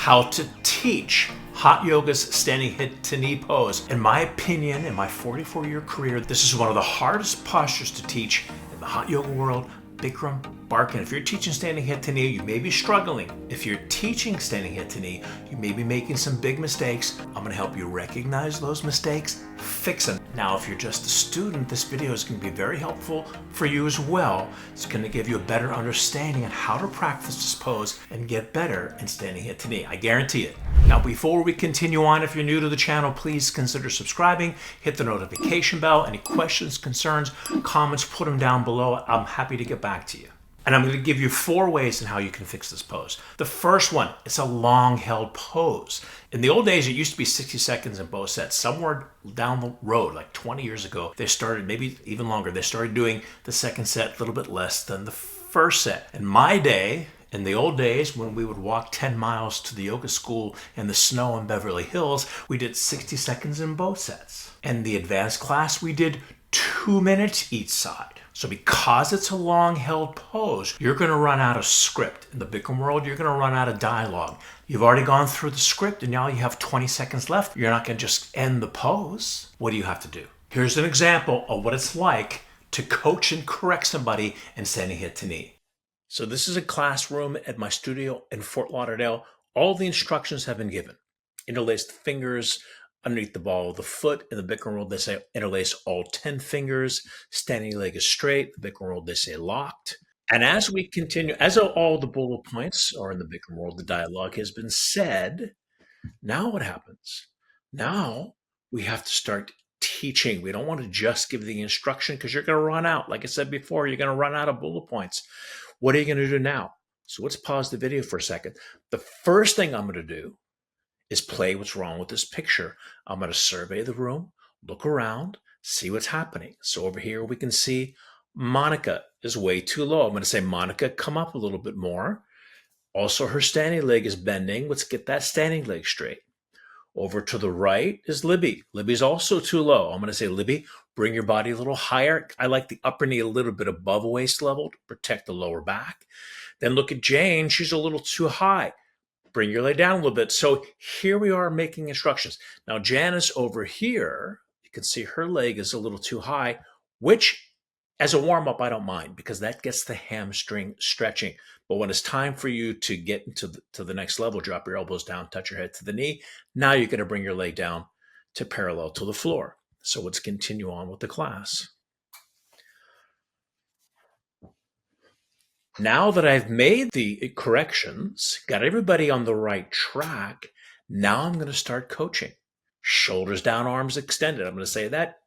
how to teach hot yoga's standing hip to knee pose. In my opinion, in my 44-year career, this is one of the hardest postures to teach in the hot yoga world. Bikram, Barkan. If you're teaching standing hip to knee, you may be struggling. If you're teaching standing hip to knee, you may be making some big mistakes. I'm going to help you recognize those mistakes, fix them. Now, if you're just a student, this video is going to be very helpful for you as well. It's going to give you a better understanding on how to practice this pose and get better in standing hip to knee. I guarantee it. Now, before we continue on, if you're new to the channel, please consider subscribing, hit the notification bell. Any questions, concerns, comments, put them down below. I'm happy to get back to you. And I'm going to give you 4 ways in how you can fix this pose. The first one, it's a long held pose. In the old days, it used to be 60 seconds in both sets. Somewhere down the road, like 20 years ago, they started, maybe even longer, they started doing the second set a little bit less than the first set. In my day, in the old days, when we would walk 10 miles to the yoga school in the snow in Beverly Hills, we did 60 seconds in both sets. In the advanced class, we did 2 minutes each side. So because it's a long held pose, you're going to run out of script. In the Bikram world, you're going to run out of dialogue. You've already gone through the script and now you have 20 seconds left. You're not going to just end the pose. What do you have to do? Here's an example of what it's like to coach and correct somebody in standing hip to knee. So this is a classroom at my studio in Fort Lauderdale. All the instructions have been given. Interlace the fingers underneath the ball of the foot. In the Bikram world, they say interlace all 10 fingers. Standing leg is straight. The Bikram world, they say locked. And as we continue, as all the bullet points are in the Bikram world, the dialogue has been said. Now what happens? Now we have to start teaching. We don't want to just give the instruction because you're going to run out. Like I said before, you're going to run out of bullet points. What are you going to do now? So let's pause the video for a second. The first thing I'm going to do is play what's wrong with this picture. I'm going to survey the room, look around, see what's happening. So over here we can see Monica is way too low. I'm going to say, Monica, come up a little bit more. Also, her standing leg is bending. Let's get that standing leg straight. Over to the right is Libby. Libby's also too low. I'm going to say, Libby, bring your body a little higher. I like the upper knee a little bit above waist level to protect the lower back. Then look at Jane. She's a little too high. Bring your leg down a little bit. So here we are making instructions. Now, Janice over here, you can see her leg is a little too high, which as a warm-up, I don't mind because that gets the hamstring stretching. But when it's time for you to get into the next level, drop your elbows down, touch your head to the knee. Now you're going to bring your leg down to parallel to the floor. So let's continue on with the class. Now that I've made the corrections, got everybody on the right track, now I'm going to start coaching. Shoulders down, arms extended. I'm going to say that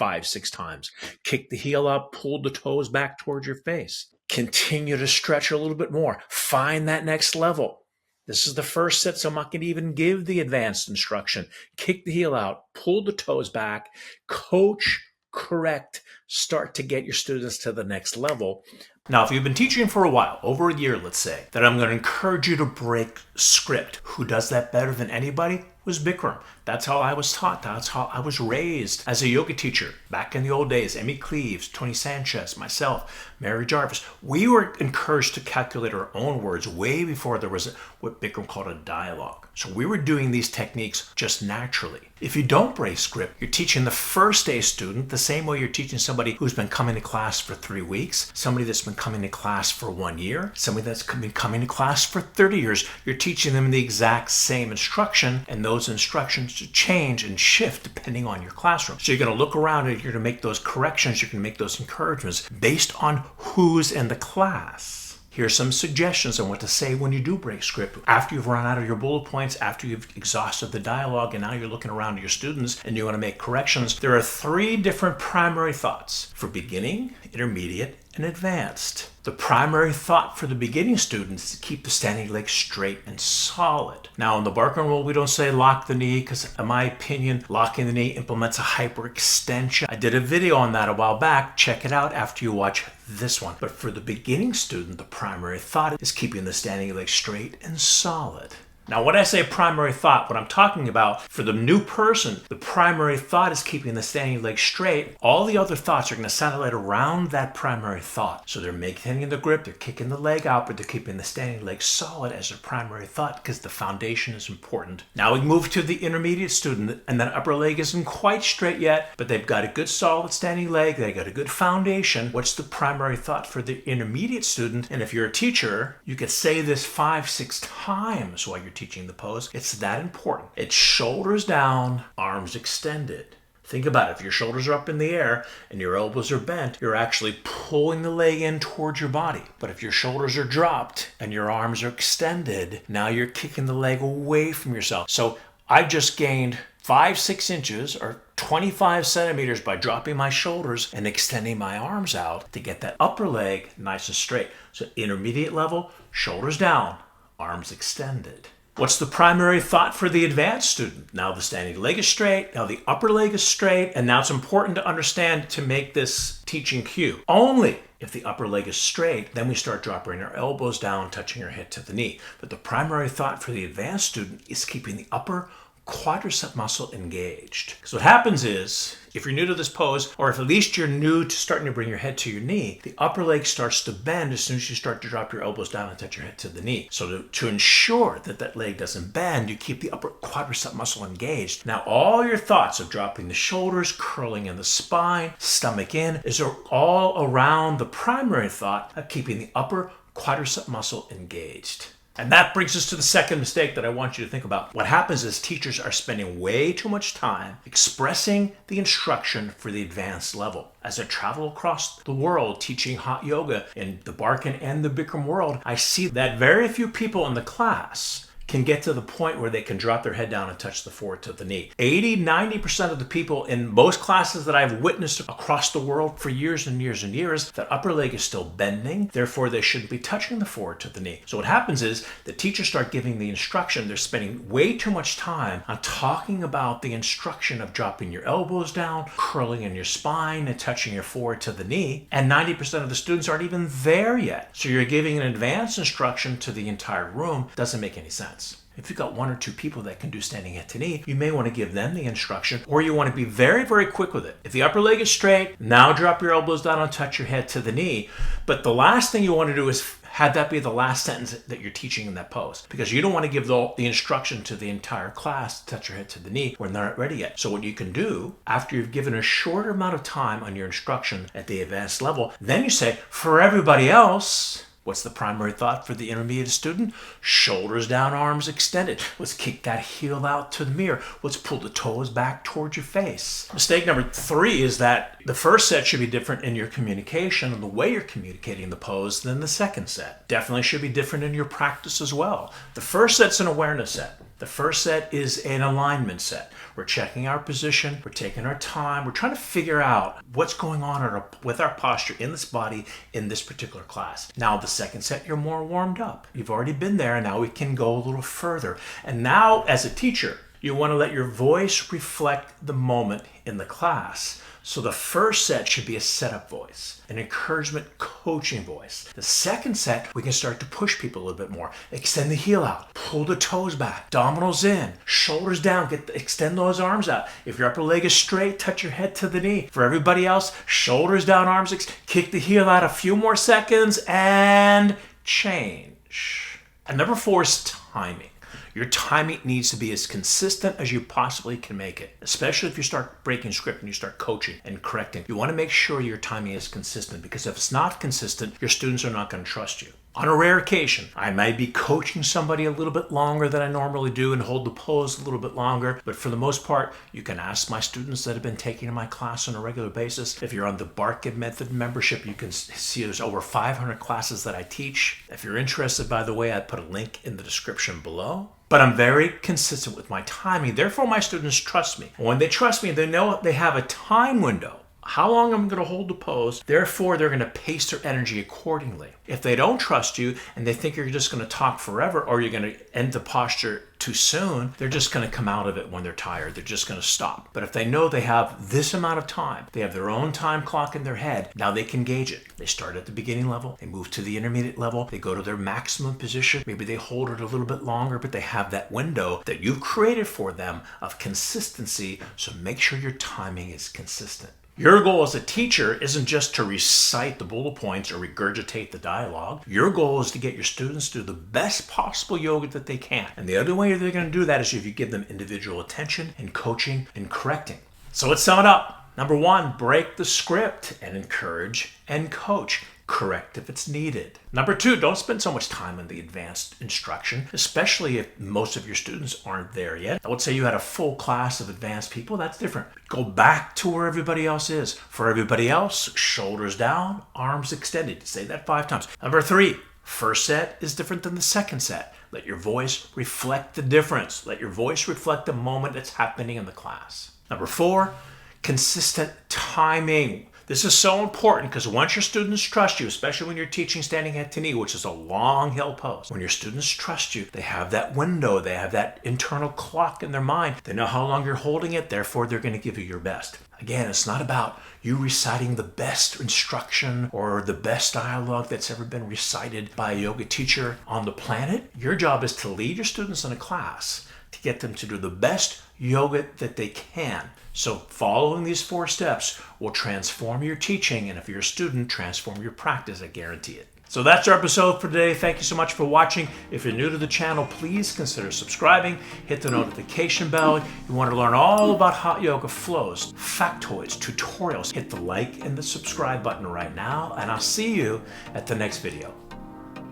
5-6 times. Kick the heel up, pull the toes back towards your face. Continue to stretch a little bit more. Find that next level. This is the first set, so I'm not going to even give the advanced instruction. Kick the heel out, pull the toes back, coach, correct, start to get your students to the next level. Now, if you've been teaching for a while, over a year, let's say, then I'm going to encourage you to break script. Who does that better than anybody? Was Bikram. That's how I was taught. That's how I was raised as a yoga teacher. Back in the old days, Emmy Cleaves, Tony Sanchez, myself, Mary Jarvis, we were encouraged to calculate our own words way before there was what Bikram called a dialogue. So we were doing these techniques just naturally. If you don't break script, you're teaching the first day student the same way you're teaching somebody who's been coming to class for 3 weeks, somebody that's been coming to class for 1 year, somebody that's been coming to class for 30 years. You're teaching them the exact same instruction, and those instructions change and shift depending on your classroom. So you're going to look around and you're going to make those corrections, you're going to make those encouragements based on who's in the class. Here's some suggestions on what to say when you do break script. After you've run out of your bullet points, after you've exhausted the dialogue, and now you're looking around at your students and you want to make corrections, there are 3 different primary thoughts for beginning, intermediate, and advanced. The primary thought for the beginning students is to keep the standing leg straight and solid. Now, in the Barkan rule, we don't say lock the knee because, in my opinion, locking the knee implements a hyperextension. I did a video on that a while back. Check it out after you watch this one. But for the beginning student, the primary thought is keeping the standing leg straight and solid. Now, when I say primary thought, what I'm talking about for the new person, the primary thought is keeping the standing leg straight. All the other thoughts are going to satellite around that primary thought. So they're maintaining the grip, they're kicking the leg out, but they're keeping the standing leg solid as their primary thought because the foundation is important. Now we move to the intermediate student, and that upper leg isn't quite straight yet, but they've got a good solid standing leg, they've got a good foundation. What's the primary thought for the intermediate student? And if you're a teacher, you could say this 5-6 times while you're teaching the pose. It's that important. It's shoulders down, arms extended. Think about it. If your shoulders are up in the air and your elbows are bent, you're actually pulling the leg in towards your body. But if your shoulders are dropped and your arms are extended, now you're kicking the leg away from yourself. So I've just gained 5-6 inches or 25 centimeters by dropping my shoulders and extending my arms out to get that upper leg nice and straight. So intermediate level, shoulders down, arms extended. What's the primary thought for the advanced student? Now the standing leg is straight, now the upper leg is straight, and now it's important to understand to make this teaching cue. Only if the upper leg is straight, then we start dropping our elbows down, touching our head to the knee. But the primary thought for the advanced student is keeping the upper quadricep muscle engaged. So what happens is, if you're new to this pose, or if at least you're new to starting to bring your head to your knee, the upper leg starts to bend as soon as you start to drop your elbows down and touch your head to the knee. So to ensure that that leg doesn't bend, you keep the upper quadricep muscle engaged. Now all your thoughts of dropping the shoulders, curling in the spine, stomach in, is all around the primary thought of keeping the upper quadricep muscle engaged. And that brings us to the second mistake that I want you to think about. What happens is teachers are spending way too much time expressing the instruction for the advanced level. As I travel across the world teaching hot yoga in the Barkan and the Bikram world, I see that very few people in the class can get to the point where they can drop their head down and touch the forehead to the knee. 80-90% of the people in most classes that I've witnessed across the world for years and years and years, that upper leg is still bending, therefore they shouldn't be touching the forehead to the knee. So what happens is the teachers start giving the instruction, they're spending way too much time on talking about the instruction of dropping your elbows down, curling in your spine, and touching your forehead to the knee, and 90% of the students aren't even there yet. So you're giving an advanced instruction to the entire room. Doesn't make any sense. If you've got 1 or 2 people that can do standing head to knee, you may want to give them the instruction, or you want to be very, very quick with it. If the upper leg is straight, now drop your elbows down and touch your head to the knee. But the last thing you want to do is have that be the last sentence that you're teaching in that pose, because you don't want to give the instruction to the entire class to touch your head to the knee when they're not ready yet. So what you can do, after you've given a shorter amount of time on your instruction at the advanced level, then you say, for everybody else, what's the primary thought for the intermediate student? Shoulders down, arms extended. Let's kick that heel out to the mirror. Let's pull the toes back towards your face. Mistake number 3 is that the first set should be different in your communication and the way you're communicating the pose than the second set. Definitely should be different in your practice as well. The first set's an awareness set. The first set is an alignment set. We're checking our position, we're taking our time, we're trying to figure out what's going on with our posture in this body in this particular class. Now the second set, you're more warmed up. You've already been there, and now we can go a little further. And now as a teacher, you want to let your voice reflect the moment in the class. So the first set should be a setup voice, an encouragement coaching voice. The second set, we can start to push people a little bit more. Extend the heel out, pull the toes back, abdominals in, shoulders down, extend those arms out. If your upper leg is straight, touch your head to the knee. For everybody else, shoulders down, arms, kick the heel out a few more seconds and change. And number 4 is timing. Your timing needs to be as consistent as you possibly can make it, especially if you start breaking script and you start coaching and correcting. You want to make sure your timing is consistent, because if it's not consistent, your students are not going to trust you. On a rare occasion, I might be coaching somebody a little bit longer than I normally do and hold the pose a little bit longer, but for the most part, you can ask my students that have been taking my class on a regular basis. If you're on the Barkan Method membership, you can see there's over 500 classes that I teach. If you're interested, by the way, I put a link in the description below. But I'm very consistent with my timing. Therefore, my students trust me. And when they trust me, they know they have a time window. How long I'm going to hold the pose. Therefore, they're going to pace their energy accordingly. If they don't trust you and they think you're just going to talk forever, or you're going to end the posture too soon, they're just going to come out of it when they're tired. They're just going to stop. But if they know they have this amount of time, they have their own time clock in their head, now they can gauge it. They start at the beginning level, they move to the intermediate level, they go to their maximum position, maybe they hold it a little bit longer, but they have that window that you've created for them of consistency, so make sure your timing is consistent. Your goal as a teacher isn't just to recite the bullet points or regurgitate the dialogue. Your goal is to get your students to do the best possible yoga that they can. And the other way they're going to do that is if you give them individual attention and coaching and correcting. So let's sum it up. Number one, break the script and encourage and coach. Correct if it's needed. Number two, don't spend so much time on the advanced instruction, especially if most of your students aren't there yet. Let's say you had a full class of advanced people, that's different. Go back to where everybody else is. For everybody else, shoulders down, arms extended. Say that 5 times. Number three, first set is different than the second set. Let your voice reflect the difference. Let your voice reflect the moment that's happening in the class. Number four, consistent timing. This is so important because once your students trust you, especially when you're teaching standing head to knee, which is a long hill pose, when your students trust you, they have that window, they have that internal clock in their mind. They know how long you're holding it, therefore they're going to give you your best. Again, it's not about you reciting the best instruction or the best dialogue that's ever been recited by a yoga teacher on the planet. Your job is to lead your students in a class to get them to do the best yoga that they can. So following these 4 steps will transform your teaching, and if you're a student, transform your practice, I guarantee it. So that's our episode for today. Thank you so much for watching. If you're new to the channel, please consider subscribing, hit the notification bell. You want to learn all about hot yoga flows, factoids, tutorials, hit the like and the subscribe button right now, and I'll see you at the next video.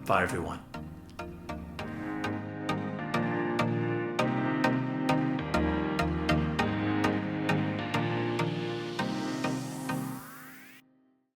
Bye everyone.